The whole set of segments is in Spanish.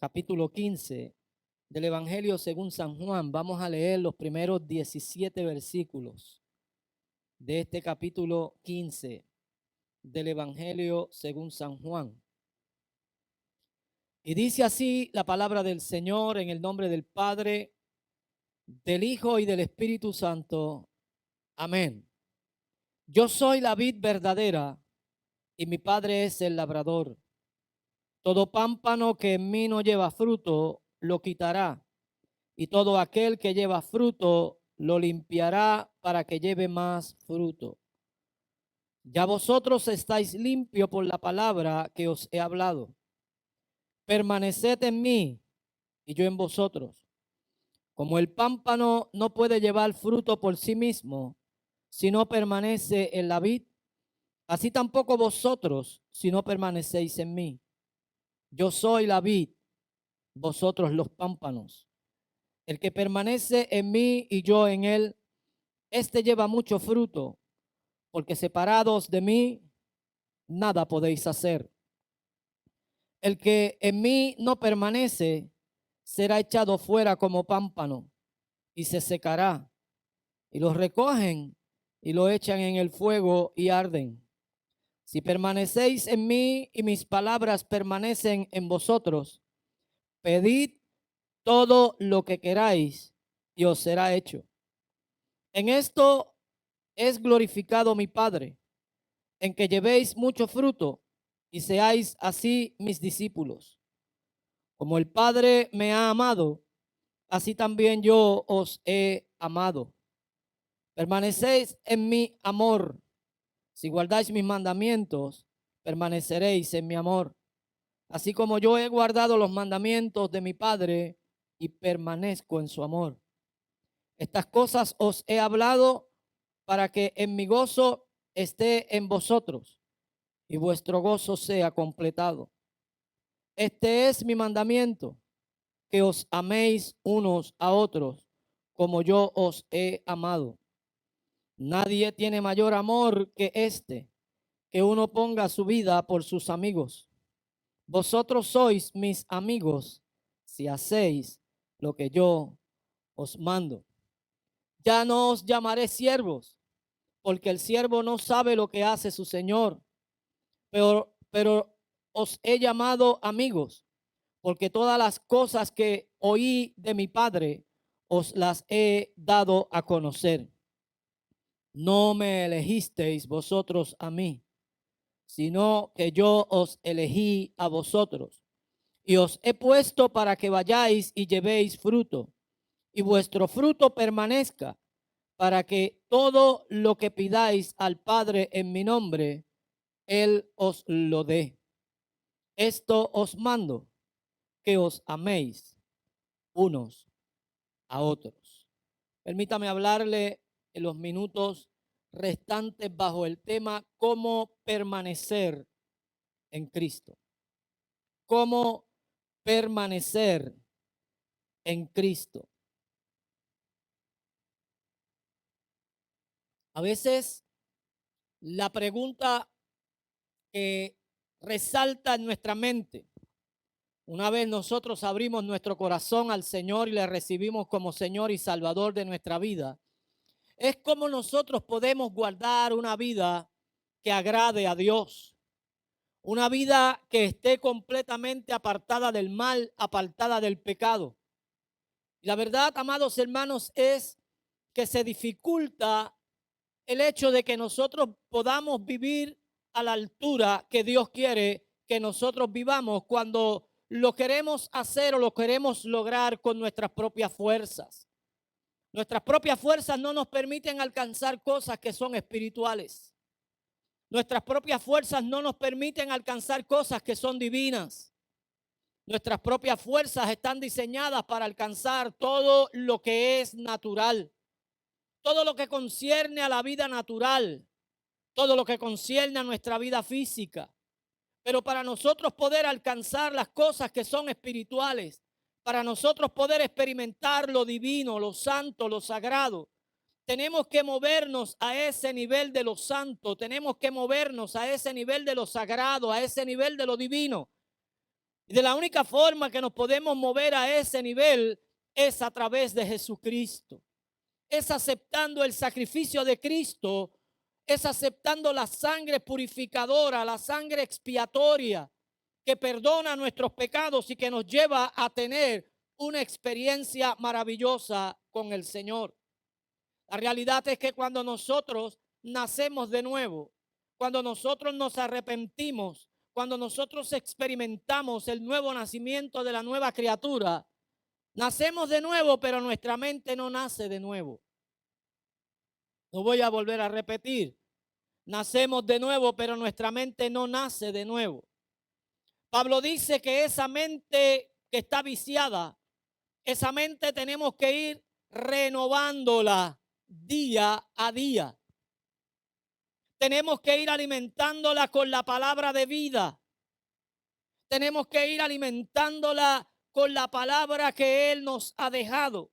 capítulo 15 del Evangelio según San Juan. Vamos a leer los primeros 17 versículos de este capítulo 15 del Evangelio según San Juan. Y dice así la palabra del Señor en el nombre del Padre, del Hijo y del Espíritu Santo. Amén. Yo soy la vid verdadera y mi Padre es el labrador. Todo pámpano que en mí no lleva fruto, lo quitará, y todo aquel que lleva fruto, lo limpiará para que lleve más fruto. Ya vosotros estáis limpios por la palabra que os he hablado. Permaneced en mí y yo en vosotros. Como el pámpano no puede llevar fruto por sí mismo, si no permanece en la vid, así tampoco vosotros, si no permanecéis en mí. Yo soy la vid, vosotros los pámpanos. El que permanece en mí y yo en él, este lleva mucho fruto, porque separados de mí, nada podéis hacer. El que en mí no permanece, será echado fuera como pámpano y se secará. Y los recogen y lo echan en el fuego y arden. Si permanecéis en mí y mis palabras permanecen en vosotros, pedid todo lo que queráis y os será hecho. En esto es glorificado mi Padre, en que llevéis mucho fruto y seáis así mis discípulos. Como el Padre me ha amado, así también yo os he amado. Permanecéis en mi amor. Si guardáis mis mandamientos, permaneceréis en mi amor. Así como yo he guardado los mandamientos de mi Padre y permanezco en su amor. Estas cosas os he hablado para que en mi gozo esté en vosotros y vuestro gozo sea completado. Este es mi mandamiento, que os améis unos a otros como yo os he amado. Nadie tiene mayor amor que este, que uno ponga su vida por sus amigos. Vosotros sois mis amigos si hacéis lo que yo os mando. Ya no os llamaré siervos, porque el siervo no sabe lo que hace su señor, pero os he llamado amigos, porque todas las cosas que oí de mi Padre os las he dado a conocer. No me elegisteis vosotros a mí, sino que yo os elegí a vosotros, y os he puesto para que vayáis y llevéis fruto, y vuestro fruto permanezca, para que todo lo que pidáis al Padre en mi nombre, Él os lo dé. Esto os mando, que os améis unos a otros. Permítame hablarle en los minutos restantes bajo el tema cómo permanecer en Cristo. Cómo permanecer en Cristo. A veces la pregunta que resalta en nuestra mente, una vez nosotros abrimos nuestro corazón al Señor y le recibimos como Señor y Salvador de nuestra vida, es cómo nosotros podemos guardar una vida que agrade a Dios, una vida que esté completamente apartada del mal, apartada del pecado. Y la verdad, amados hermanos, es que se dificulta el hecho de que nosotros podamos vivir a la altura que Dios quiere que nosotros vivamos cuando lo queremos hacer o lo queremos lograr con nuestras propias fuerzas. Nuestras propias fuerzas no nos permiten alcanzar cosas que son espirituales. Nuestras propias fuerzas no nos permiten alcanzar cosas que son divinas. Nuestras propias fuerzas están diseñadas para alcanzar todo lo que es natural, todo lo que concierne a la vida natural, todo lo que concierne a nuestra vida física. Pero para nosotros poder alcanzar las cosas que son espirituales, para nosotros poder experimentar lo divino, lo santo, lo sagrado, tenemos que movernos a ese nivel de lo santo, tenemos que movernos a ese nivel de lo sagrado, a ese nivel de lo divino. Y de la única forma que nos podemos mover a ese nivel es a través de Jesucristo. Es aceptando el sacrificio de Cristo, es aceptando la sangre purificadora, la sangre expiatoria que perdona nuestros pecados y que nos lleva a tener una experiencia maravillosa con el Señor. La realidad es que cuando nosotros nacemos de nuevo, cuando nosotros nos arrepentimos, cuando nosotros experimentamos el nuevo nacimiento de la nueva criatura, nacemos de nuevo, pero nuestra mente no nace de nuevo. Lo voy a volver a repetir. Nacemos de nuevo, pero nuestra mente no nace de nuevo. Pablo dice que esa mente que está viciada, esa mente tenemos que ir renovándola día a día. Tenemos que ir alimentándola con la palabra de vida. Tenemos que ir alimentándola con la palabra que Él nos ha dejado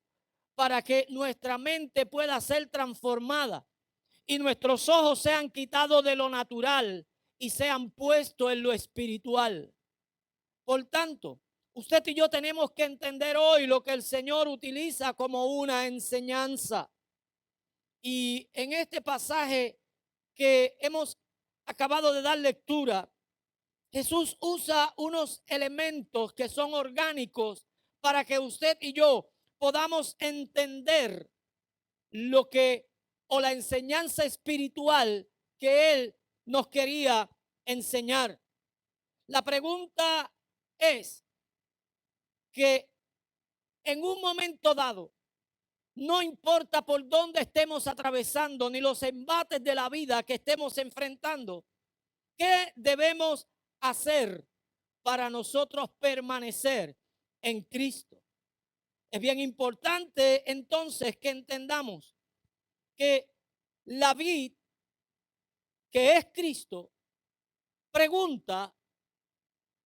para que nuestra mente pueda ser transformada y nuestros ojos sean quitados de lo natural y sean puestos en lo espiritual. Por tanto, usted y yo tenemos que entender hoy lo que el Señor utiliza como una enseñanza. Y en este pasaje que hemos acabado de dar lectura, Jesús usa unos elementos que son orgánicos para que usted y yo podamos entender lo que o la enseñanza espiritual que Él nos quería enseñar. La pregunta es que en un momento dado, no importa por dónde estemos atravesando ni los embates de la vida que estemos enfrentando, ¿qué debemos hacer para nosotros permanecer en Cristo? Es bien importante entonces que entendamos que la vid, que es Cristo, pregunta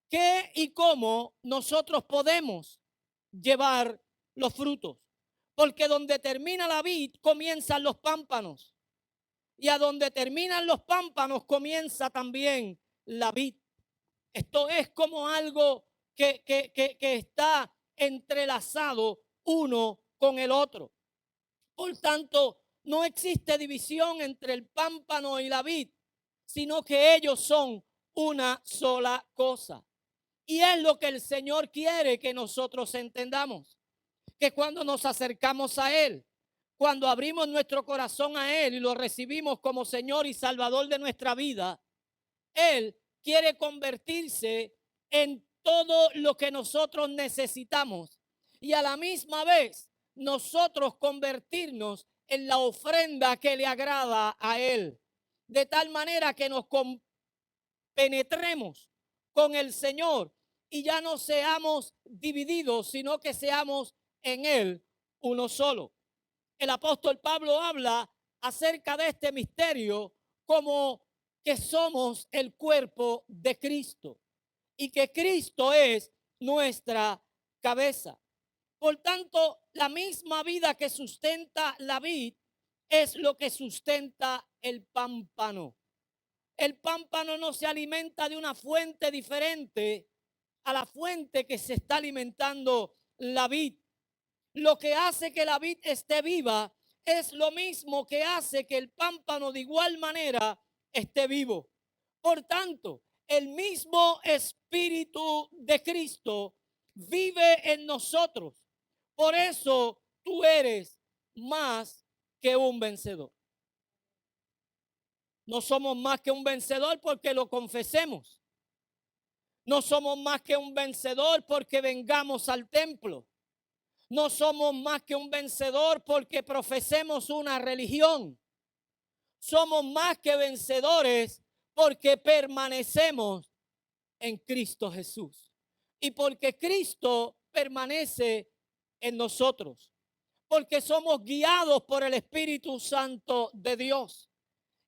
qué y cómo nosotros podemos llevar los frutos. Porque donde termina la vid comienzan los pámpanos. Y a donde terminan los pámpanos comienza también la vid. Esto es como algo que está entrelazado uno con el otro. Por tanto, no existe división entre el pámpano y la vid, sino que ellos son una sola cosa. Y es lo que el Señor quiere que nosotros entendamos. Que cuando nos acercamos a Él, cuando abrimos nuestro corazón a Él y lo recibimos como Señor y Salvador de nuestra vida, Él quiere convertirse en todo lo que nosotros necesitamos y a la misma vez nosotros convertirnos en la ofrenda que le agrada a Él, de tal manera que nos penetremos con el Señor y ya no seamos divididos, sino que seamos en Él uno solo. El apóstol Pablo habla acerca de este misterio como que somos el cuerpo de Cristo y que Cristo es nuestra cabeza. Por tanto, la misma vida que sustenta la vid es lo que sustenta el pámpano. El pámpano no se alimenta de una fuente diferente a la fuente que se está alimentando la vid. Lo que hace que la vid esté viva es lo mismo que hace que el pámpano de igual manera esté vivo. Por tanto, el mismo Espíritu de Cristo vive en nosotros. Por eso tú eres más que un vencedor. No somos más que un vencedor porque lo confesemos. No somos más que un vencedor porque vengamos al templo. No somos más que un vencedor porque profesemos una religión. Somos más que vencedores porque permanecemos en Cristo Jesús. Y porque Cristo permanece en nosotros. Porque somos guiados por el Espíritu Santo de Dios.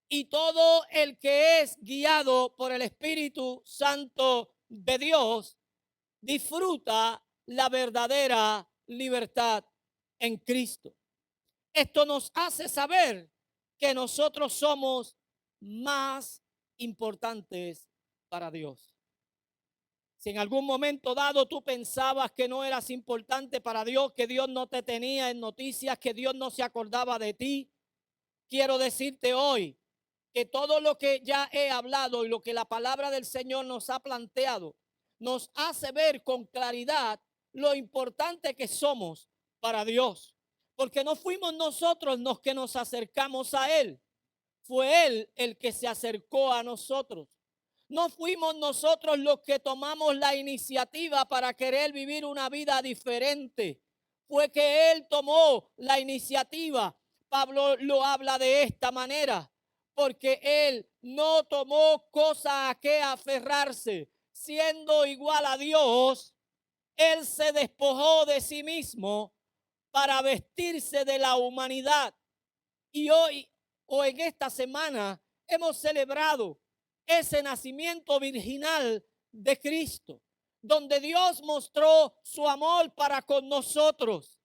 Y todo el que es guiado por el Espíritu Santo de Dios disfruta la verdadera libertad en Cristo. Esto nos hace saber que nosotros somos más importantes para Dios. Si en algún momento dado tú pensabas que no eras importante para Dios, que Dios no te tenía en noticias, que Dios no se acordaba de ti, quiero decirte hoy que todo lo que ya he hablado y lo que la palabra del Señor nos ha planteado, nos hace ver con claridad lo importante que somos para Dios. Porque no fuimos nosotros los que nos acercamos a Él, fue Él el que se acercó a nosotros. No fuimos nosotros los que tomamos la iniciativa para querer vivir una vida diferente. Fue que Él tomó la iniciativa. Pablo lo habla de esta manera, porque Él no tomó cosa a que aferrarse. Siendo igual a Dios, Él se despojó de sí mismo para vestirse de la humanidad. Y hoy o en esta semana hemos celebrado ese nacimiento virginal de Cristo, donde Dios mostró su amor para con nosotros,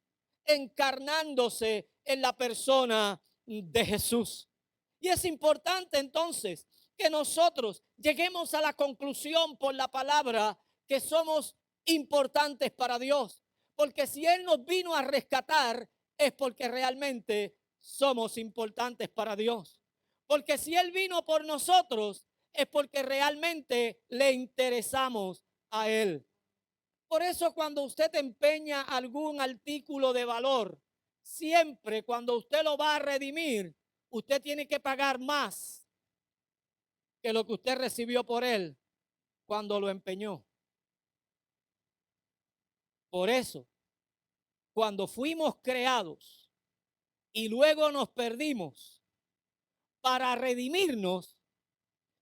encarnándose en la persona de Jesús. Y es importante entonces que nosotros lleguemos a la conclusión por la palabra que somos importantes para Dios, porque si Él nos vino a rescatar es porque realmente somos importantes para Dios. Porque si Él vino por nosotros, es porque realmente le interesamos a Él. Por eso cuando usted empeña algún artículo de valor, siempre cuando usted lo va a redimir, usted tiene que pagar más que lo que usted recibió por él cuando lo empeñó. Por eso, cuando fuimos creados y luego nos perdimos, para redimirnos,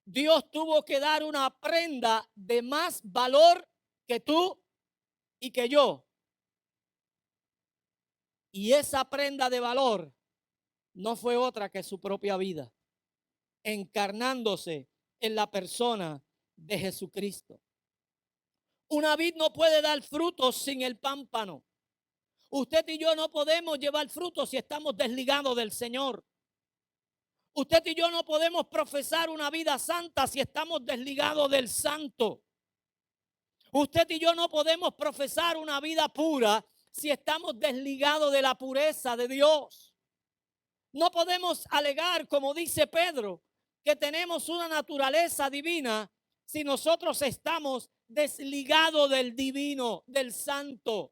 Dios tuvo que dar una prenda de más valor que tú y que yo. Y esa prenda de valor no fue otra que su propia vida, encarnándose en la persona de Jesucristo. Una vid no puede dar frutos sin el pámpano. Usted y yo no podemos llevar frutos si estamos desligados del Señor. Usted y yo no podemos profesar una vida santa si estamos desligados del Santo. Usted y yo no podemos profesar una vida pura si estamos desligados de la pureza de Dios. No podemos alegar, como dice Pedro, que tenemos una naturaleza divina si nosotros estamos desligados del divino, del santo.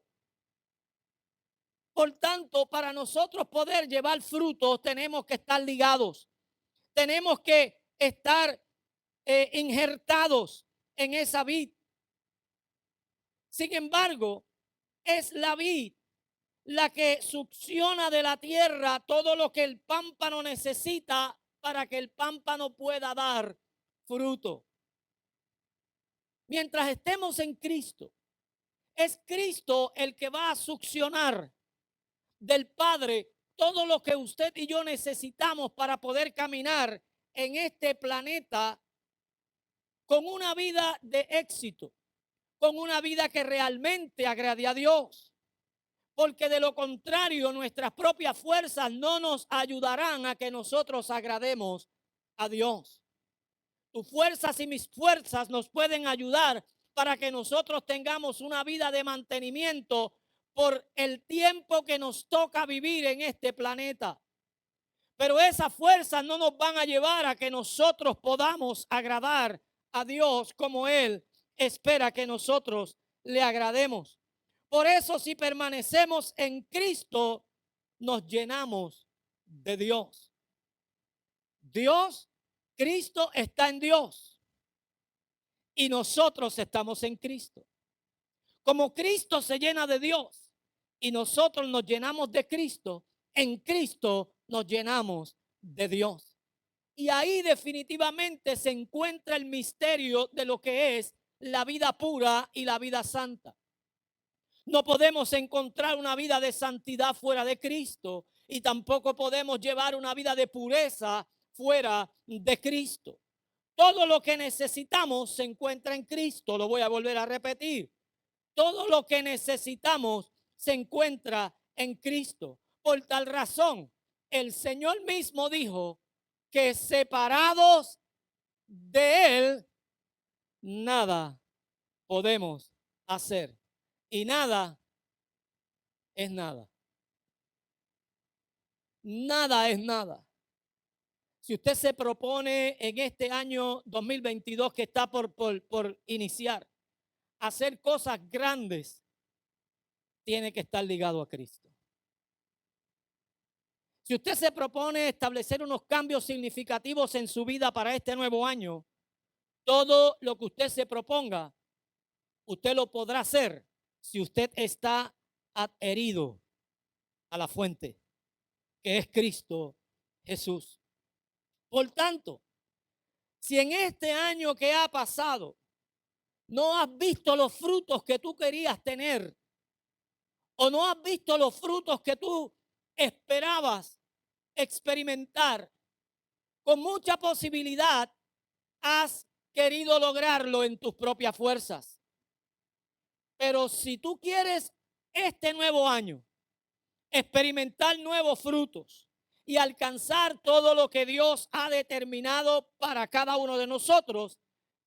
Por tanto, para nosotros poder llevar frutos, tenemos que estar ligados. Tenemos que estar injertados en esa vid. Sin embargo, es la vid la que succiona de la tierra todo lo que el pámpano necesita para que el pámpano pueda dar fruto. Mientras estemos en Cristo, es Cristo el que va a succionar del Padre todo lo que usted y yo necesitamos para poder caminar en este planeta con una vida de éxito, con una vida que realmente agrade a Dios. Porque de lo contrario, nuestras propias fuerzas no nos ayudarán a que nosotros agrademos a Dios. Tus fuerzas y mis fuerzas nos pueden ayudar para que nosotros tengamos una vida de mantenimiento por el tiempo que nos toca vivir en este planeta. Pero esas fuerzas no nos van a llevar a que nosotros podamos agradar a Dios como Él espera que nosotros le agrademos. Por eso, si permanecemos en Cristo, nos llenamos de Dios. Cristo está en Dios y nosotros estamos en Cristo. Como Cristo se llena de Dios y nosotros nos llenamos de Cristo, en Cristo nos llenamos de Dios. Y ahí definitivamente se encuentra el misterio de lo que es la vida pura y la vida santa. No podemos encontrar una vida de santidad fuera de Cristo y tampoco podemos llevar una vida de pureza fuera de Cristo. Todo lo que necesitamos se encuentra en Cristo. Lo voy a volver a repetir. Todo lo que necesitamos se encuentra en Cristo. Por tal razón, el Señor mismo dijo que separados de Él, nada podemos hacer. Y nada es nada. Nada es nada. Si usted se propone en este año 2022 que está por iniciar, hacer cosas grandes, tiene que estar ligado a Cristo. Si usted se propone establecer unos cambios significativos en su vida para este nuevo año, todo lo que usted se proponga, usted lo podrá hacer si usted está adherido a la fuente, que es Cristo Jesús. Por tanto, si en este año que ha pasado no has visto los frutos que tú querías tener, o no has visto los frutos que tú esperabas experimentar, con mucha posibilidad has querido lograrlo en tus propias fuerzas. Pero si tú quieres este nuevo año experimentar nuevos frutos y alcanzar todo lo que Dios ha determinado para cada uno de nosotros,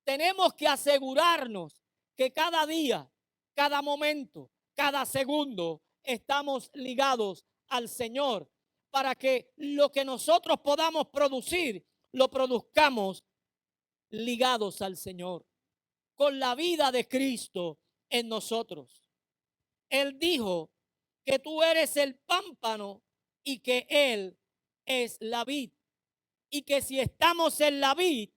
tenemos que asegurarnos que cada día, cada momento, cada segundo estamos ligados al Señor, para que lo que nosotros podamos producir, lo produzcamos ligados al Señor, con la vida de Cristo en nosotros. Él dijo que tú eres el pámpano y que Él es la vid. Y que si estamos en la vid,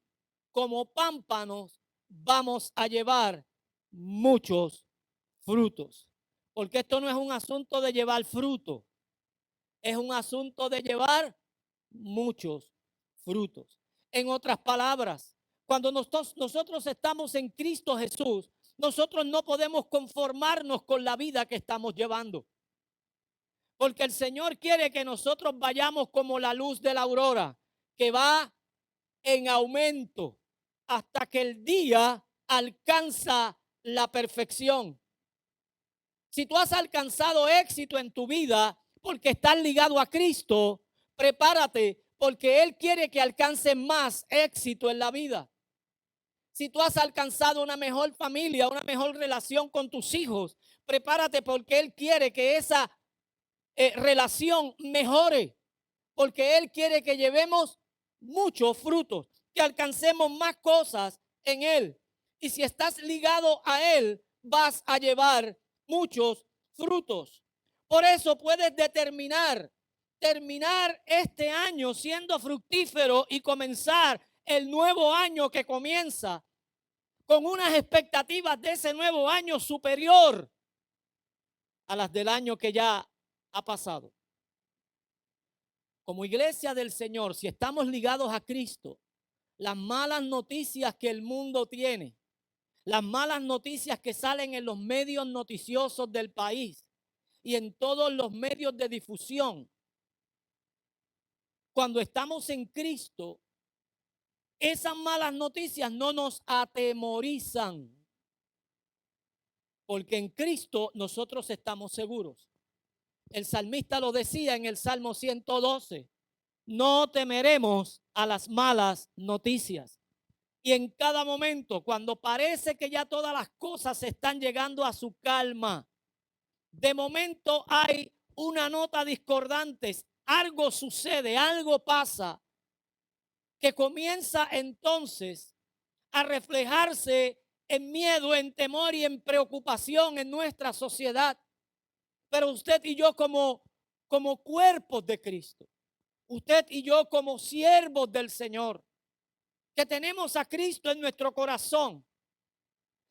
como pámpanos, vamos a llevar muchos frutos. Porque esto no es un asunto de llevar fruto, es un asunto de llevar muchos frutos. En otras palabras, cuando nosotros estamos en Cristo Jesús, nosotros no podemos conformarnos con la vida que estamos llevando. Porque el Señor quiere que nosotros vayamos como la luz de la aurora, que va en aumento hasta que el día alcanza la perfección. Si tú has alcanzado éxito en tu vida porque estás ligado a Cristo, prepárate porque Él quiere que alcances más éxito en la vida. Si tú has alcanzado una mejor familia, una mejor relación con tus hijos, prepárate porque Él quiere que esa relación mejore, porque Él quiere que llevemos muchos frutos, que alcancemos más cosas en Él. Y si estás ligado a Él, vas a llevar muchos frutos. Por eso puedes terminar este año siendo fructífero y comenzar el nuevo año que comienza con unas expectativas de ese nuevo año superior a las del año que ya ha pasado. Como iglesia del Señor, si estamos ligados a Cristo, las malas noticias que el mundo tiene, las malas noticias que salen en los medios noticiosos del país y en todos los medios de difusión, cuando estamos en Cristo, esas malas noticias no nos atemorizan, porque en Cristo nosotros estamos seguros. El salmista lo decía en el Salmo 112, no temeremos a las malas noticias. Y en cada momento, cuando parece que ya todas las cosas están llegando a su calma, de momento hay una nota discordante, algo sucede, algo pasa, que comienza entonces a reflejarse en miedo, en temor y en preocupación en nuestra sociedad. Pero usted y yo como cuerpos de Cristo, usted y yo como siervos del Señor, que tenemos a Cristo en nuestro corazón,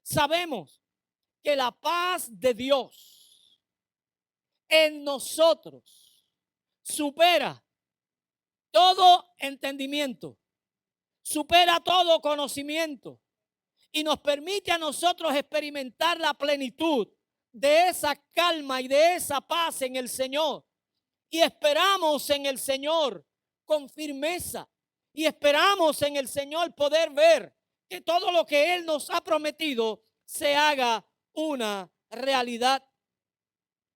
sabemos que la paz de Dios en nosotros supera todo entendimiento, supera todo conocimiento y nos permite a nosotros experimentar la plenitud de esa calma y de esa paz en el Señor. Y esperamos en el Señor con firmeza. Y esperamos en el Señor poder ver que todo lo que Él nos ha prometido se haga una realidad.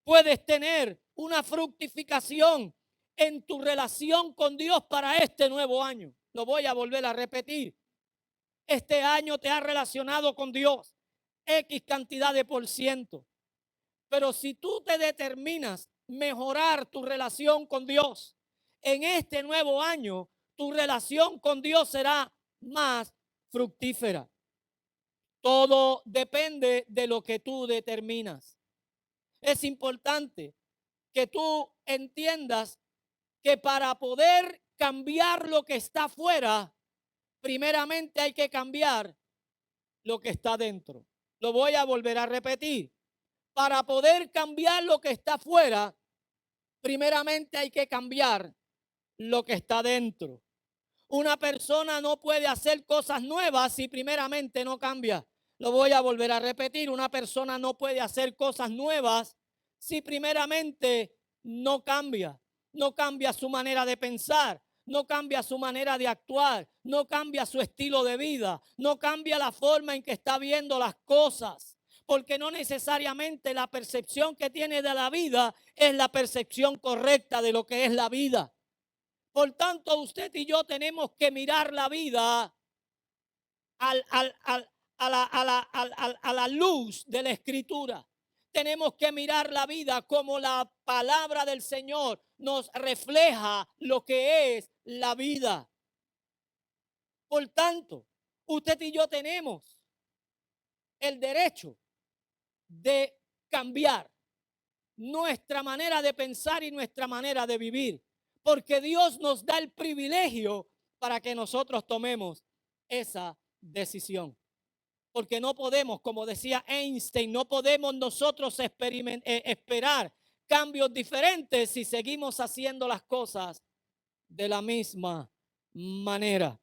Puedes tener una fructificación en tu relación con Dios para este nuevo año. Lo voy a volver a repetir. Este año te has relacionado con Dios. X cantidad de por ciento. Pero si tú te determinas mejorar tu relación con Dios, en este nuevo año, tu relación con Dios será más fructífera. Todo depende de lo que tú determinas. Es importante que tú entiendas que para poder cambiar lo que está afuera, primeramente hay que cambiar lo que está dentro. Lo voy a volver a repetir. Para poder cambiar lo que está afuera, primeramente hay que cambiar lo que está dentro. Una persona no puede hacer cosas nuevas si primeramente no cambia. Lo voy a volver a repetir. Una persona no puede hacer cosas nuevas si primeramente no cambia. No cambia su manera de pensar, no cambia su manera de actuar, no cambia su estilo de vida, no cambia la forma en que está viendo las cosas. Porque no necesariamente la percepción que tiene de la vida es la percepción correcta de lo que es la vida. Por tanto, usted y yo tenemos que mirar la vida a la luz de la Escritura. Tenemos que mirar la vida como la palabra del Señor nos refleja lo que es la vida. Por tanto, usted y yo tenemos el derecho de cambiar nuestra manera de pensar y nuestra manera de vivir, porque Dios nos da el privilegio para que nosotros tomemos esa decisión. Porque no podemos, como decía Einstein, no podemos nosotros esperar cambios diferentes si seguimos haciendo las cosas de la misma manera.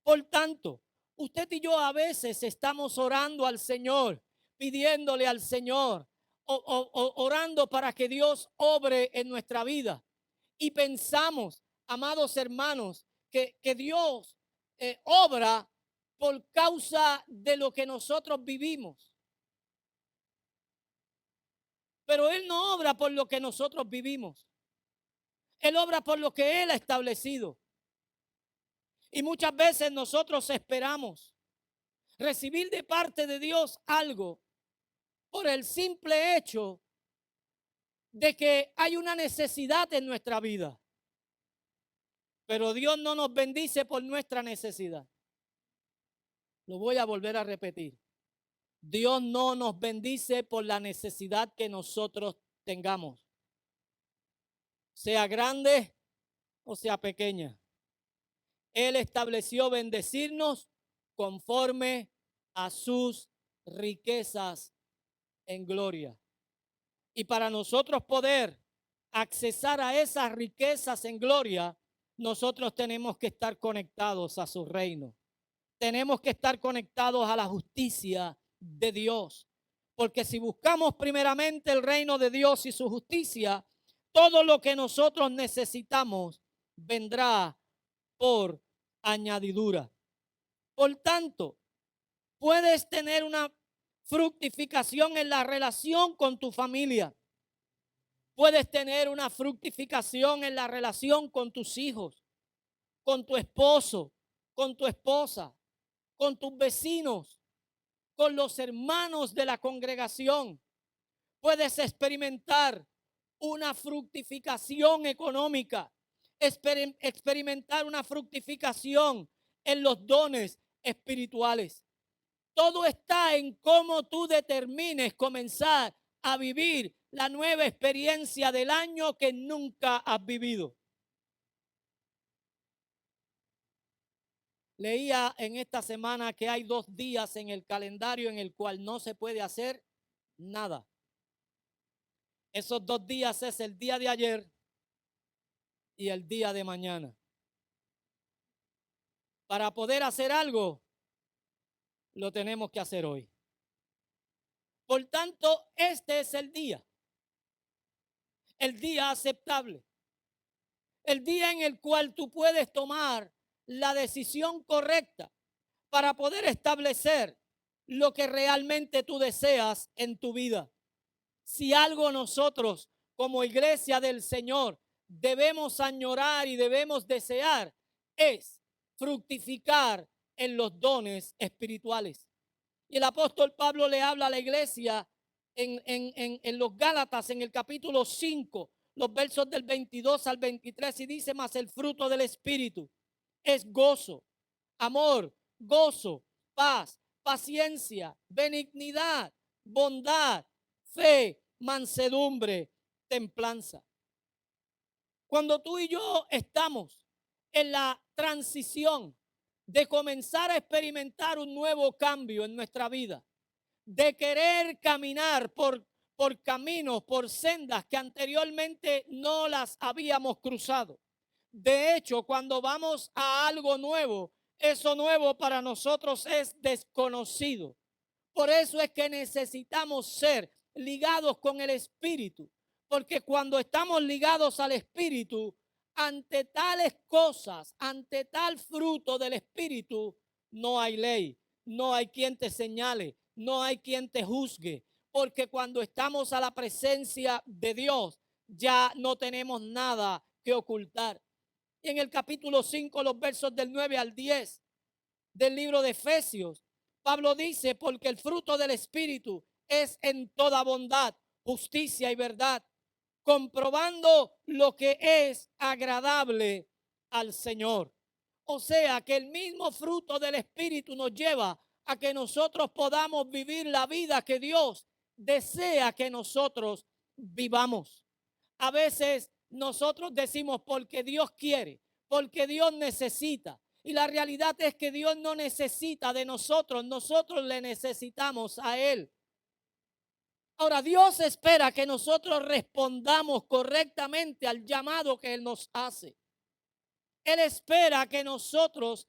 Por tanto, usted y yo a veces estamos orando al Señor, pidiéndole al Señor, orando para que Dios obre en nuestra vida. Y pensamos, amados hermanos, que Dios obra por causa de lo que nosotros vivimos. Pero Él no obra por lo que nosotros vivimos. Él obra por lo que Él ha establecido. Y muchas veces nosotros esperamos recibir de parte de Dios algo por el simple hecho de que hay una necesidad en nuestra vida. Pero Dios no nos bendice por nuestra necesidad. Lo voy a volver a repetir. Dios no nos bendice por la necesidad que nosotros tengamos, sea grande o sea pequeña. Él estableció bendecirnos conforme a sus riquezas en gloria. Y para nosotros poder accesar a esas riquezas en gloria, nosotros tenemos que estar conectados a su reino. Tenemos que estar conectados a la justicia de Dios. Porque si buscamos primeramente el reino de Dios y su justicia, todo lo que nosotros necesitamos vendrá por añadidura. Por tanto, puedes tener una fructificación en la relación con tu familia. Puedes tener una fructificación en la relación con tus hijos, con tu esposo, con tu esposa, con tus vecinos, con los hermanos de la congregación. Puedes experimentar una fructificación económica, experimentar una fructificación en los dones espirituales. Todo está en cómo tú determines comenzar a vivir la nueva experiencia del año que nunca has vivido. Leía en esta semana que hay 2 días en el calendario en el cual no se puede hacer nada. Esos 2 días es el día de ayer y el día de mañana. Para poder hacer algo, lo tenemos que hacer hoy. Por tanto, este es el día aceptable, el día en el cual tú puedes tomar la decisión correcta para poder establecer lo que realmente tú deseas en tu vida. Si algo nosotros como iglesia del Señor debemos añorar y debemos desear es fructificar en los dones espirituales. Y el apóstol Pablo le habla a la iglesia en los Gálatas, en el capítulo 5, los versos del 22 al 23, y dice: mas el fruto del Espíritu es gozo, amor, gozo, paz, paciencia, benignidad, bondad, fe, mansedumbre, templanza. Cuando tú y yo estamos en la transición de comenzar a experimentar un nuevo cambio en nuestra vida, de querer caminar por caminos, por sendas que anteriormente no las habíamos cruzado. De hecho, cuando vamos a algo nuevo, eso nuevo para nosotros es desconocido. Por eso es que necesitamos ser ligados con el Espíritu, porque cuando estamos ligados al Espíritu, ante tales cosas, ante tal fruto del Espíritu, no hay ley, no hay quien te señale, no hay quien te juzgue, porque cuando estamos a la presencia de Dios, ya no tenemos nada que ocultar. Y en el capítulo 5, los versos del 9 al 10 del libro de Efesios, Pablo dice: porque el fruto del Espíritu es en toda bondad, justicia y verdad, comprobando lo que es agradable al Señor. O sea que el mismo fruto del Espíritu nos lleva a que nosotros podamos vivir la vida que Dios desea que nosotros vivamos. A veces nosotros decimos porque Dios quiere, porque Dios necesita. Y la realidad es que Dios no necesita de nosotros, nosotros le necesitamos a Él. Ahora, Dios espera que nosotros respondamos correctamente al llamado que Él nos hace. Él espera que nosotros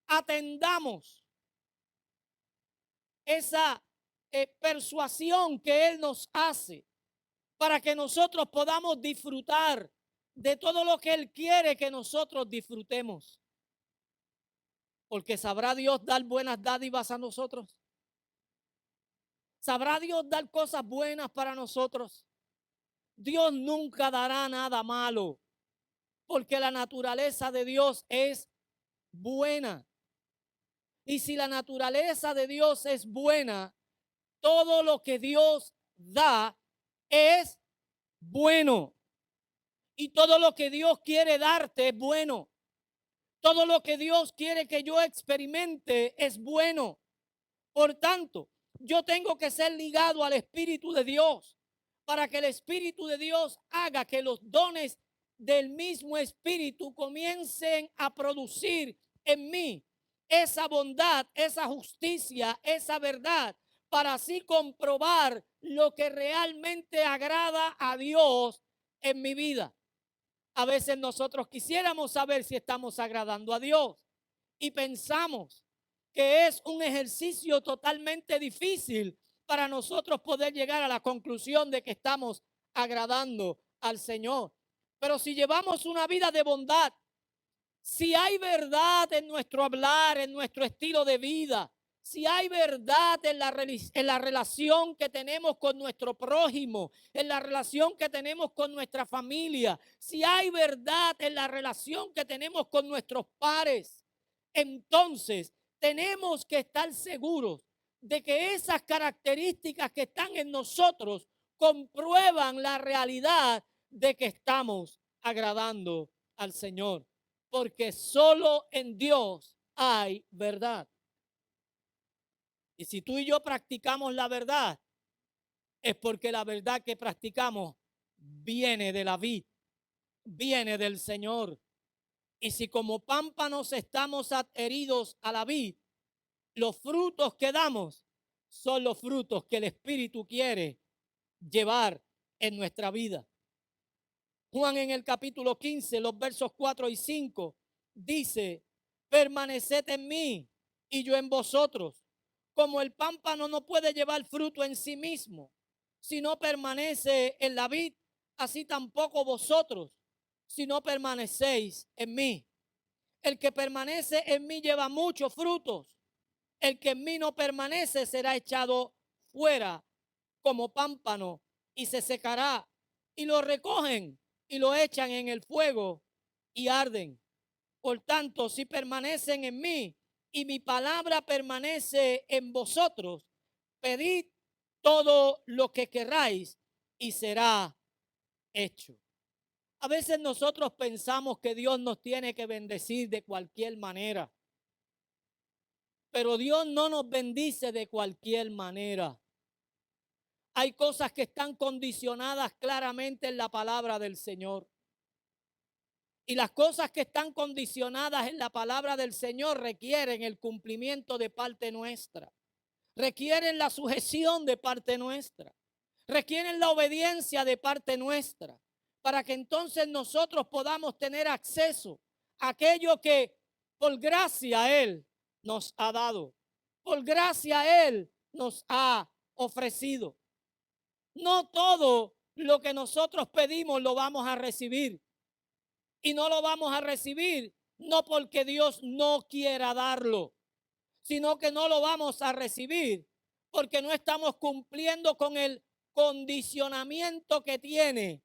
atendamos esa persuasión que Él nos hace para que nosotros podamos disfrutar de todo lo que Él quiere que nosotros disfrutemos. Porque ¿sabrá Dios dar buenas dádivas a nosotros? ¿Sabrá Dios dar cosas buenas para nosotros? Dios nunca dará nada malo, porque la naturaleza de Dios es buena. Y si la naturaleza de Dios es buena, todo lo que Dios da es bueno. Y todo lo que Dios quiere darte es bueno. Todo lo que Dios quiere que yo experimente es bueno. Por tanto, yo tengo que ser ligado al Espíritu de Dios para que el Espíritu de Dios haga que los dones del mismo Espíritu comiencen a producir en mí esa bondad, esa justicia, esa verdad, para así comprobar lo que realmente agrada a Dios en mi vida. A veces nosotros quisiéramos saber si estamos agradando a Dios y pensamos que es un ejercicio totalmente difícil para nosotros poder llegar a la conclusión de que estamos agradando al Señor. Pero si llevamos una vida de bondad, si hay verdad en nuestro hablar, en nuestro estilo de vida, si hay verdad en la relación que tenemos con nuestro prójimo, en la relación que tenemos con nuestra familia, si hay verdad en la relación que tenemos con nuestros pares, entonces tenemos que estar seguros de que esas características que están en nosotros comprueban la realidad de que estamos agradando al Señor. Porque solo en Dios hay verdad. Y si tú y yo practicamos la verdad, es porque la verdad que practicamos viene de la vid, viene del Señor. Y si como pámpanos estamos adheridos a la vid, los frutos que damos son los frutos que el Espíritu quiere llevar en nuestra vida. Juan en el capítulo 15, los versos 4 y 5, dice: permaneced en mí y yo en vosotros. Como el pámpano no puede llevar fruto en sí mismo, si no permanece en la vid, así tampoco vosotros, si no permanecéis en mí. El que permanece en mí lleva muchos frutos. El que en mí no permanece será echado fuera como pámpano y se secará. Y lo recogen y lo echan en el fuego y arden. Por tanto, si permanecen en mí y mi palabra permanece en vosotros, pedid todo lo que queráis y será hecho. A veces nosotros pensamos que Dios nos tiene que bendecir de cualquier manera, pero Dios no nos bendice de cualquier manera. Hay cosas que están condicionadas claramente en la palabra del Señor. Y las cosas que están condicionadas en la palabra del Señor requieren el cumplimiento de parte nuestra. Requieren la sujeción de parte nuestra. Requieren la obediencia de parte nuestra. Para que entonces nosotros podamos tener acceso a aquello que por gracia Él nos ha dado. Por gracia Él nos ha ofrecido. No todo lo que nosotros pedimos lo vamos a recibir. Y no lo vamos a recibir no porque Dios no quiera darlo, sino que no lo vamos a recibir porque no estamos cumpliendo con el condicionamiento que tiene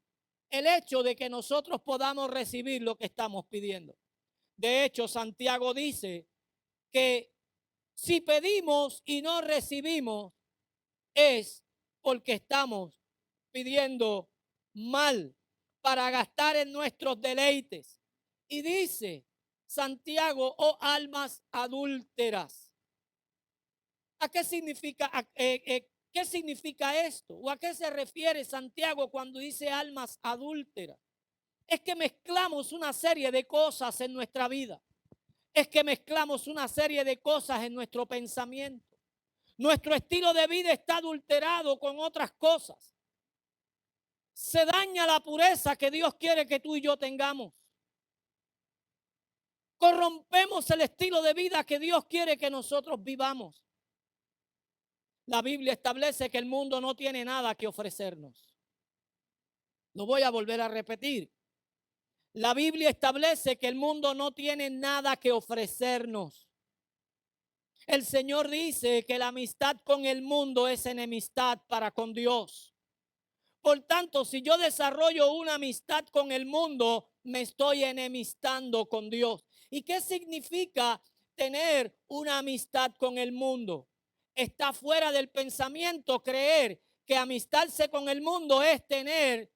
el hecho de que nosotros podamos recibir lo que estamos pidiendo. De hecho, Santiago dice que si pedimos y no recibimos es porque estamos pidiendo mal para gastar en nuestros deleites. Y dice Santiago, oh almas adúlteras. ¿A qué significa, qué significa esto? ¿O a qué se refiere Santiago cuando dice almas adúlteras? Es que mezclamos una serie de cosas en nuestra vida. Es que mezclamos una serie de cosas en nuestro pensamiento. Nuestro estilo de vida está adulterado con otras cosas. Se daña la pureza que Dios quiere que tú y yo tengamos. Corrompemos el estilo de vida que Dios quiere que nosotros vivamos. La Biblia establece que el mundo no tiene nada que ofrecernos. Lo voy a volver a repetir. La Biblia establece que el mundo no tiene nada que ofrecernos. El Señor dice que la amistad con el mundo es enemistad para con Dios. Por tanto, si yo desarrollo una amistad con el mundo, me estoy enemistando con Dios. ¿Y qué significa tener una amistad con el mundo? Está fuera del pensamiento creer que amistarse con el mundo es tener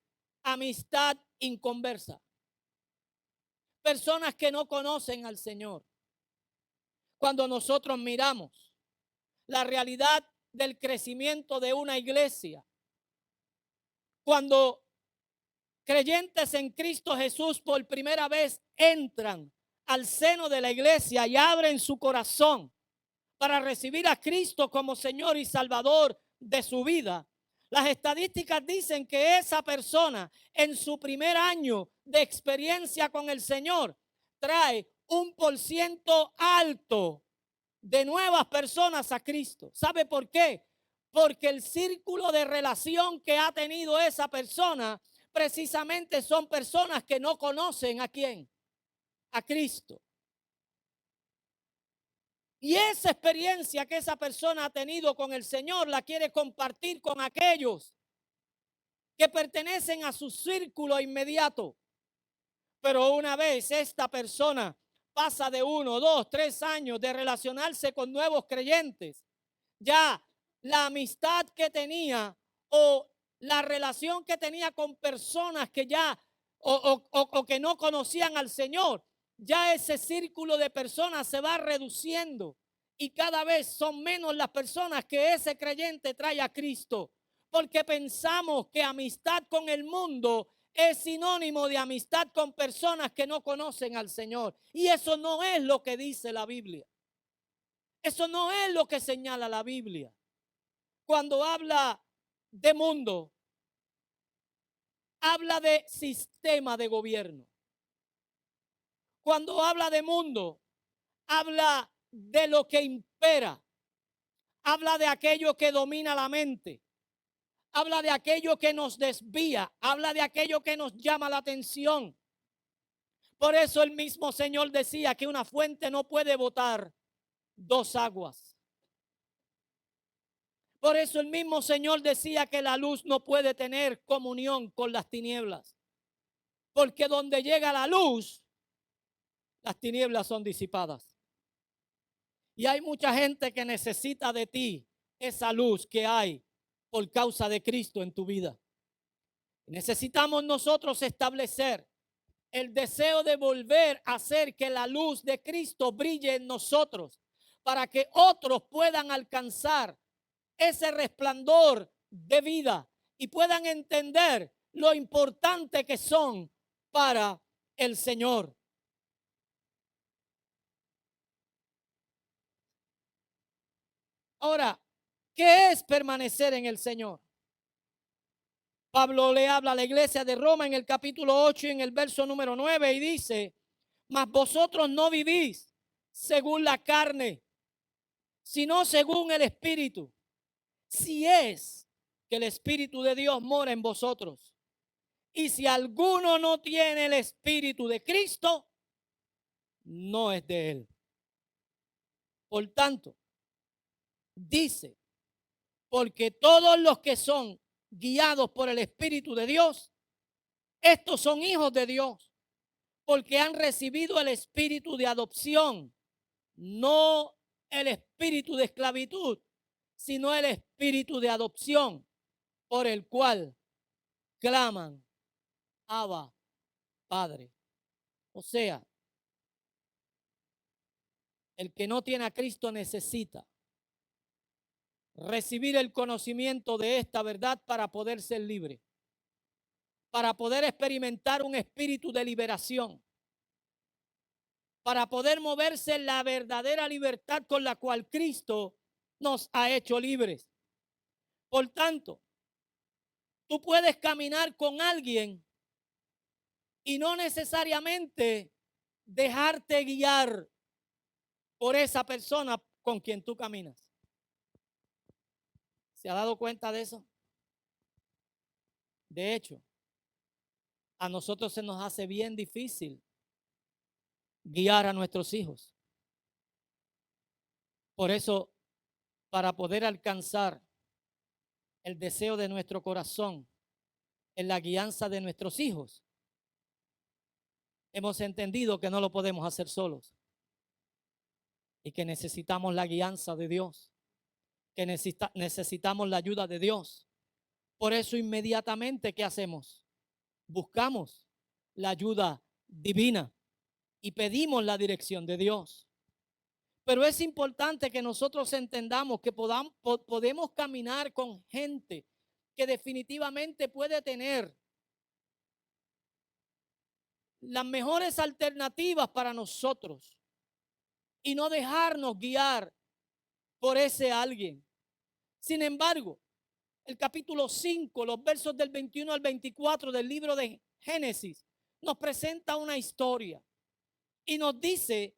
amistad inconversa. Personas que no conocen al Señor. Cuando nosotros miramos la realidad del crecimiento de una iglesia, cuando creyentes en Cristo Jesús por primera vez entran al seno de la iglesia y abren su corazón para recibir a Cristo como Señor y Salvador de su vida, las estadísticas dicen que esa persona en su primer año de experiencia con el Señor trae un % alto de nuevas personas a Cristo. ¿Sabe por qué? Porque el círculo de relación que ha tenido esa persona precisamente son personas que no conocen a quién, a Cristo. Y esa experiencia que esa persona ha tenido con el Señor la quiere compartir con aquellos que pertenecen a su círculo inmediato. Pero una vez esta persona pasa de 1, 2, 3 años de relacionarse con nuevos creyentes, ya la amistad que tenía o la relación que tenía con personas que ya o que no conocían al Señor, ya ese círculo de personas se va reduciendo y cada vez son menos las personas que ese creyente trae a Cristo, porque pensamos que amistad con el mundo es sinónimo de amistad con personas que no conocen al Señor. Y eso no es lo que dice la Biblia. Eso no es lo que señala la Biblia. Cuando habla de mundo, habla de sistema de gobierno. Cuando habla de mundo, habla de lo que impera. Habla de aquello que domina la mente. Habla de aquello que nos desvía. Habla de aquello que nos llama la atención. Por eso el mismo Señor decía que una fuente no puede botar dos aguas. Por eso el mismo Señor decía que la luz no puede tener comunión con las tinieblas. Porque donde llega la luz, las tinieblas son disipadas. Y hay mucha gente que necesita de ti esa luz que hay por causa de Cristo en tu vida. Necesitamos nosotros establecer el deseo de volver a hacer que la luz de Cristo brille en nosotros para que otros puedan alcanzar ese resplandor de vida y puedan entender lo importante que son para el Señor. Ahora, ¿qué es permanecer en el Señor? Pablo le habla a la iglesia de Roma en el capítulo 8 y en el verso número 9 y dice: mas vosotros no vivís según la carne, sino según el Espíritu. Si es que el Espíritu de Dios mora en vosotros. Y si alguno no tiene el Espíritu de Cristo, no es de él. Por tanto, dice, porque todos los que son guiados por el Espíritu de Dios, estos son hijos de Dios, porque han recibido el espíritu de adopción, no el espíritu de esclavitud, sino el espíritu de adopción, por el cual claman: Abba, Padre. O sea, el que no tiene a Cristo necesita recibir el conocimiento de esta verdad para poder ser libre, para poder experimentar un espíritu de liberación, para poder moverse en la verdadera libertad con la cual Cristo nos ha hecho libres. Por tanto, tú puedes caminar con alguien y no necesariamente dejarte guiar por esa persona con quien tú caminas. ¿Se ha dado cuenta de eso? De hecho, a nosotros se nos hace bien difícil guiar a nuestros hijos. Por eso, para poder alcanzar el deseo de nuestro corazón en la guianza de nuestros hijos, hemos entendido que no lo podemos hacer solos y que necesitamos la guianza de Dios, que necesitamos la ayuda de Dios. Por eso inmediatamente, ¿qué hacemos? Buscamos la ayuda divina y pedimos la dirección de Dios. Pero es importante que nosotros entendamos que podemos caminar con gente que definitivamente puede tener las mejores alternativas para nosotros y no dejarnos guiar por ese alguien. Sin embargo, el capítulo 5, los versos del 21 al 24 del libro de Génesis, nos presenta una historia y nos dice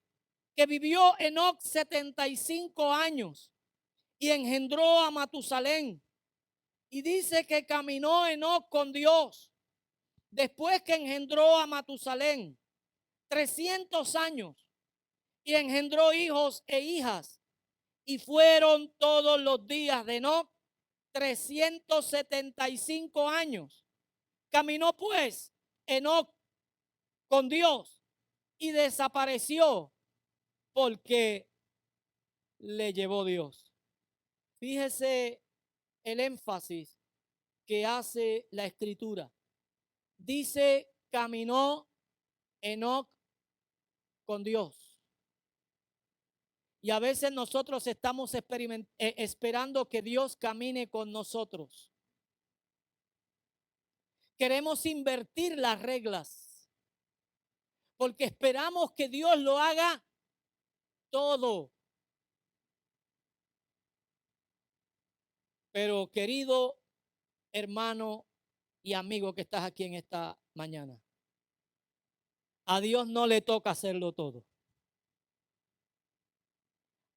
que vivió Enoc 75 años y engendró a Matusalén. Y dice que caminó Enoc con Dios después que engendró a Matusalén 300 años y engendró hijos e hijas. Y fueron todos los días de Enoc 375 años. Caminó pues Enoc con Dios y desapareció porque le llevó Dios. Fíjese el énfasis que hace la escritura. Dice, caminó Enoc con Dios. Y a veces nosotros estamos esperando que Dios camine con nosotros. Queremos invertir las reglas porque esperamos que Dios lo haga todo. Pero querido hermano y amigo que estás aquí en esta mañana, a Dios no le toca hacerlo todo.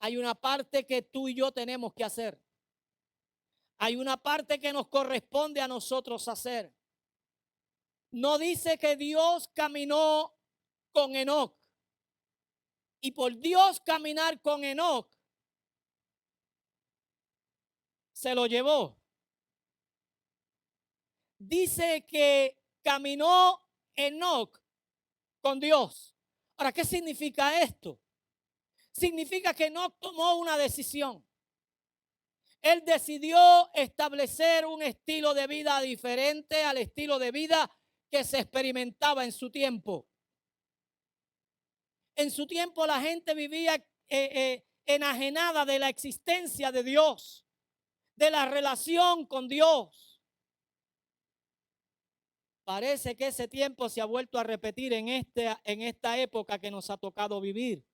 Hay una parte que tú y yo tenemos que hacer. Hay una parte que nos corresponde a nosotros hacer. No dice que Dios caminó con Enoc. Y por Dios caminar con Enoc, se lo llevó. Dice que caminó Enoc con Dios. Ahora, ¿qué significa esto? significa que Enoc tomó una decisión. Él decidió establecer un estilo de vida diferente al estilo de vida que se experimentaba en su tiempo. En su tiempo la gente vivía enajenada de la existencia de Dios, de la relación con Dios. Parece que ese tiempo se ha vuelto a repetir en esta época que nos ha tocado vivir.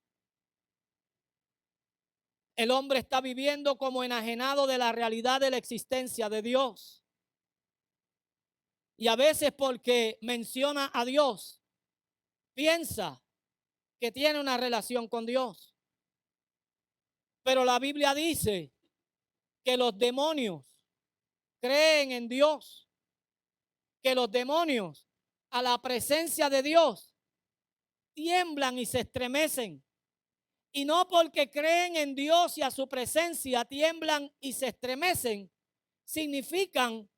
El hombre está viviendo como enajenado de la realidad de la existencia de Dios. Y a veces porque menciona a Dios, piensa que tiene una relación con Dios. Pero la Biblia dice que los demonios creen en Dios, que los demonios a la presencia de Dios tiemblan y se estremecen. Y no porque creen en Dios y a su presencia tiemblan y se estremecen, significa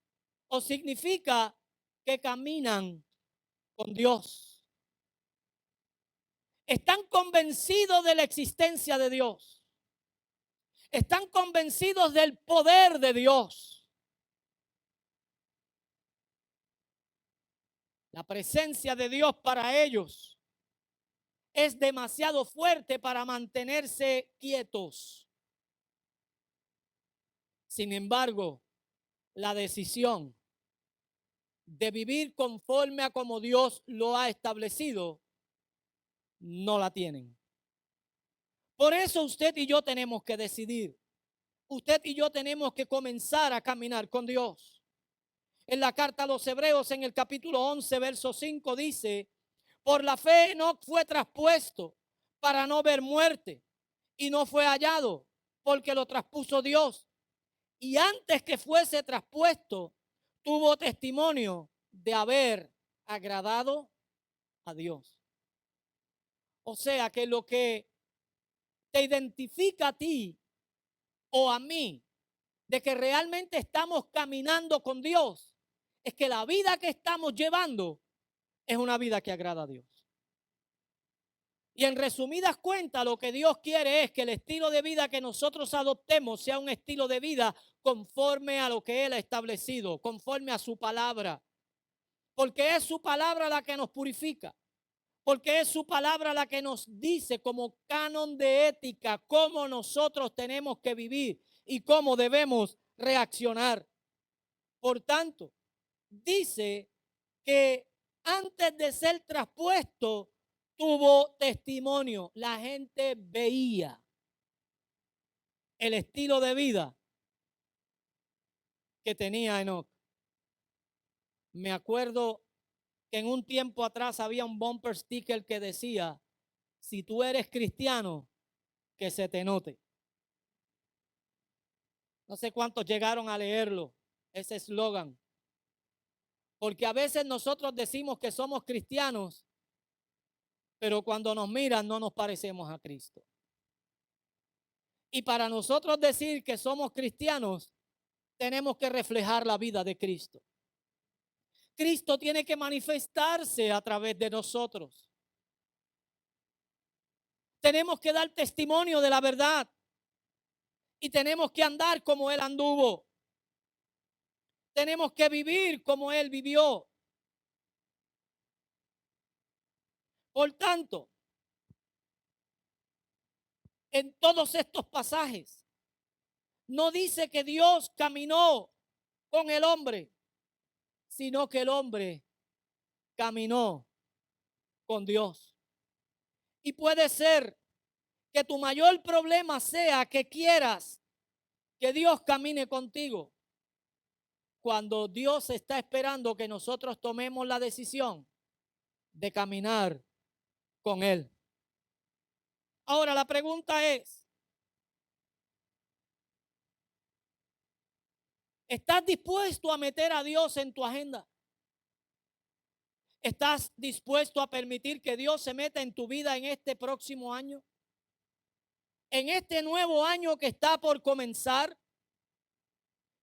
que caminan con Dios. Están convencidos de la existencia de Dios. Están convencidos del poder de Dios. La presencia de Dios para ellos es demasiado fuerte para mantenerse quietos. Sin embargo, la decisión de vivir conforme a como Dios lo ha establecido, no la tienen. Por eso usted y yo tenemos que decidir. Usted y yo tenemos que comenzar a caminar con Dios. En la carta a los Hebreos, en el capítulo 11, verso 5, dice: por la fe Enoc fue traspuesto para no ver muerte, y no fue hallado, porque lo traspuso Dios. Y antes que fuese traspuesto, tuvo testimonio de haber agradado a Dios. O sea que lo que te identifica a ti o a mí de que realmente estamos caminando con Dios es que la vida que estamos llevando es una vida que agrada a Dios. Y en resumidas cuentas, lo que Dios quiere es que el estilo de vida que nosotros adoptemos sea un estilo de vida conforme a lo que Él ha establecido, conforme a su palabra. Porque es su palabra la que nos purifica. Porque es su palabra la que nos dice como canon de ética cómo nosotros tenemos que vivir y cómo debemos reaccionar. Por tanto, dice que antes de ser traspuesto, tuvo testimonio. La gente veía el estilo de vida que tenía Enoc. Me acuerdo que en un tiempo atrás había un bumper sticker que decía: si tú eres cristiano, que se te note. No sé cuántos llegaron a leerlo, ese eslogan. Porque a veces nosotros decimos que somos cristianos, pero cuando nos miran no nos parecemos a Cristo. Y para nosotros decir que somos cristianos, tenemos que reflejar la vida de Cristo. Cristo tiene que manifestarse a través de nosotros. Tenemos que dar testimonio de la verdad y tenemos que andar como Él anduvo. Tenemos que vivir como Él vivió. Por tanto, en todos estos pasajes, no dice que Dios caminó con el hombre, sino que el hombre caminó con Dios. Y puede ser que tu mayor problema sea que quieras que Dios camine contigo, cuando Dios está esperando que nosotros tomemos la decisión de caminar con Él. Ahora la pregunta es: ¿estás dispuesto a meter a Dios en tu agenda? ¿Estás dispuesto a permitir que Dios se meta en tu vida en este próximo año? En este nuevo año que está por comenzar,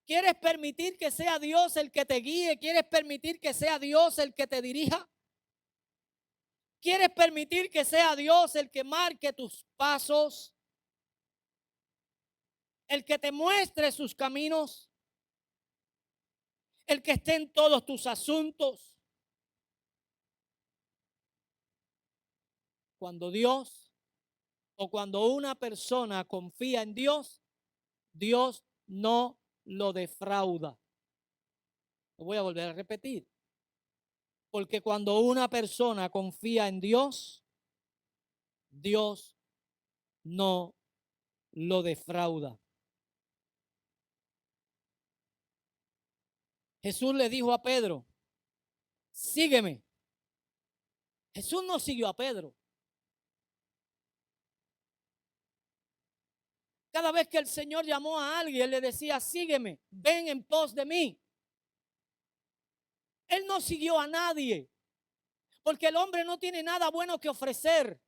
¿quieres permitir que sea Dios el que te guíe? ¿Quieres permitir que sea Dios el que te dirija? ¿Quieres permitir que sea Dios el que marque tus pasos? El que te muestre sus caminos, el que esté en todos tus asuntos. Cuando Dios o cuando una persona confía en Dios, Dios no lo defrauda. Lo voy a volver a repetir. Porque cuando una persona confía en Dios, Dios no lo defrauda. Jesús le dijo a Pedro, sígueme. Jesús no siguió a Pedro. Cada vez que el Señor llamó a alguien, le decía, sígueme, ven en pos de mí. Él no siguió a nadie, porque el hombre no tiene nada bueno que ofrecer.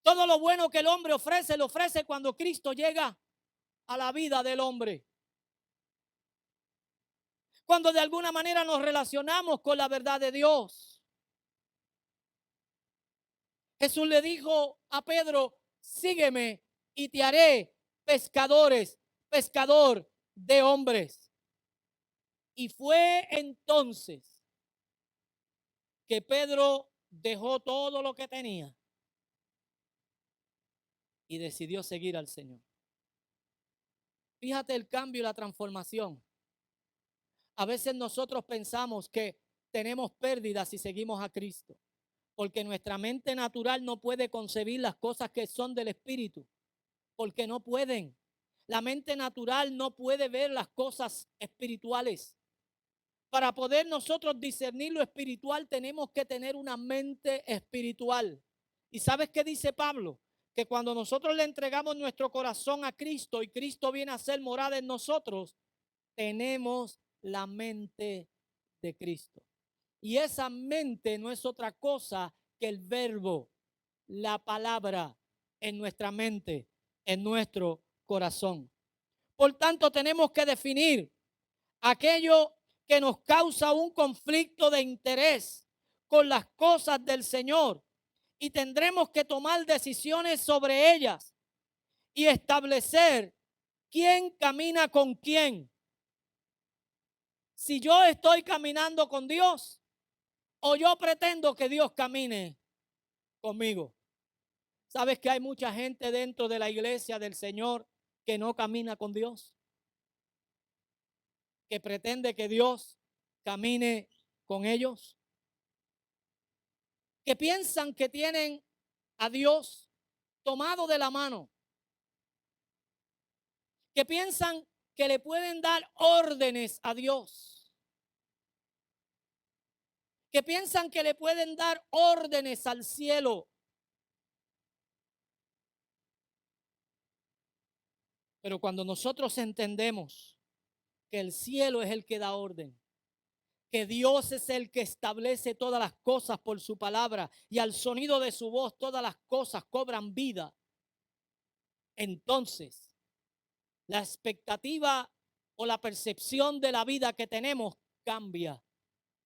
Todo lo bueno que el hombre ofrece, lo ofrece cuando Cristo llega a la vida del hombre. Cuando de alguna manera nos relacionamos con la verdad de Dios. Jesús le dijo a Pedro, sígueme y te haré pescador de hombres. Y fue entonces que Pedro dejó todo lo que tenía y decidió seguir al Señor. Fíjate el cambio y la transformación. A veces nosotros pensamos que tenemos pérdidas si seguimos a Cristo, porque nuestra mente natural no puede concebir las cosas que son del Espíritu, porque no pueden. La mente natural no puede ver las cosas espirituales. Para poder nosotros discernir lo espiritual, tenemos que tener una mente espiritual. ¿Y sabes qué dice Pablo? Que cuando nosotros le entregamos nuestro corazón a Cristo y Cristo viene a ser morada en nosotros, tenemos la mente de Cristo. Y esa mente no es otra cosa que el verbo, la palabra en nuestra mente, en nuestro corazón. Por tanto, tenemos que definir aquello que nos causa un conflicto de interés con las cosas del Señor y tendremos que tomar decisiones sobre ellas y establecer quién camina con quién. Si yo estoy caminando con Dios o yo pretendo que Dios camine conmigo. ¿Sabes que hay mucha gente dentro de la iglesia del Señor que no camina con Dios? Que pretende que Dios camine con ellos. Que piensan que tienen a Dios tomado de la mano. Que piensan que le pueden dar órdenes a Dios. Que piensan que le pueden dar órdenes al cielo. Pero cuando nosotros entendemos que el cielo es el que da orden, que Dios es el que establece todas las cosas por su palabra y al sonido de su voz todas las cosas cobran vida, entonces la expectativa o la percepción de la vida que tenemos cambia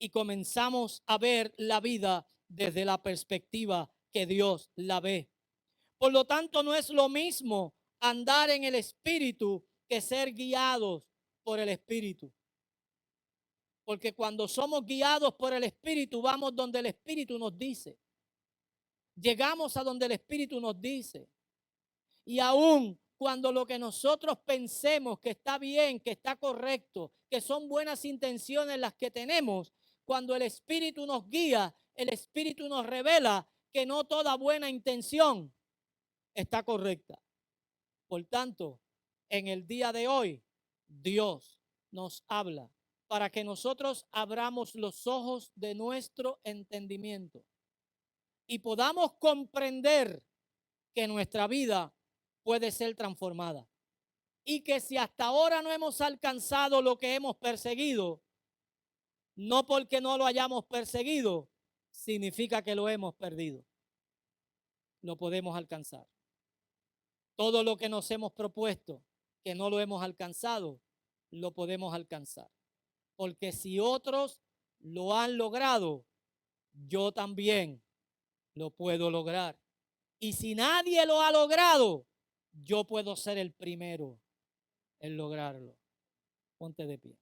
y comenzamos a ver la vida desde la perspectiva que Dios la ve. Por lo tanto, no es lo mismo andar en el Espíritu que ser guiados por el Espíritu. Porque cuando somos guiados por el Espíritu, vamos donde el Espíritu nos dice. Llegamos a donde el Espíritu nos dice. Y aún cuando lo que nosotros pensemos que está bien, que está correcto, que son buenas intenciones las que tenemos, cuando el Espíritu nos guía, el Espíritu nos revela que no toda buena intención está correcta. Por tanto, en el día de hoy, Dios nos habla para que nosotros abramos los ojos de nuestro entendimiento y podamos comprender que nuestra vida puede ser transformada y que si hasta ahora no hemos alcanzado lo que hemos perseguido, no porque no lo hayamos perseguido, significa que lo hemos perdido. Lo podemos alcanzar. Todo lo que nos hemos propuesto, que no lo hemos alcanzado, lo podemos alcanzar. Porque si otros lo han logrado, yo también lo puedo lograr. Y si nadie lo ha logrado, yo puedo ser el primero en lograrlo. Ponte de pie.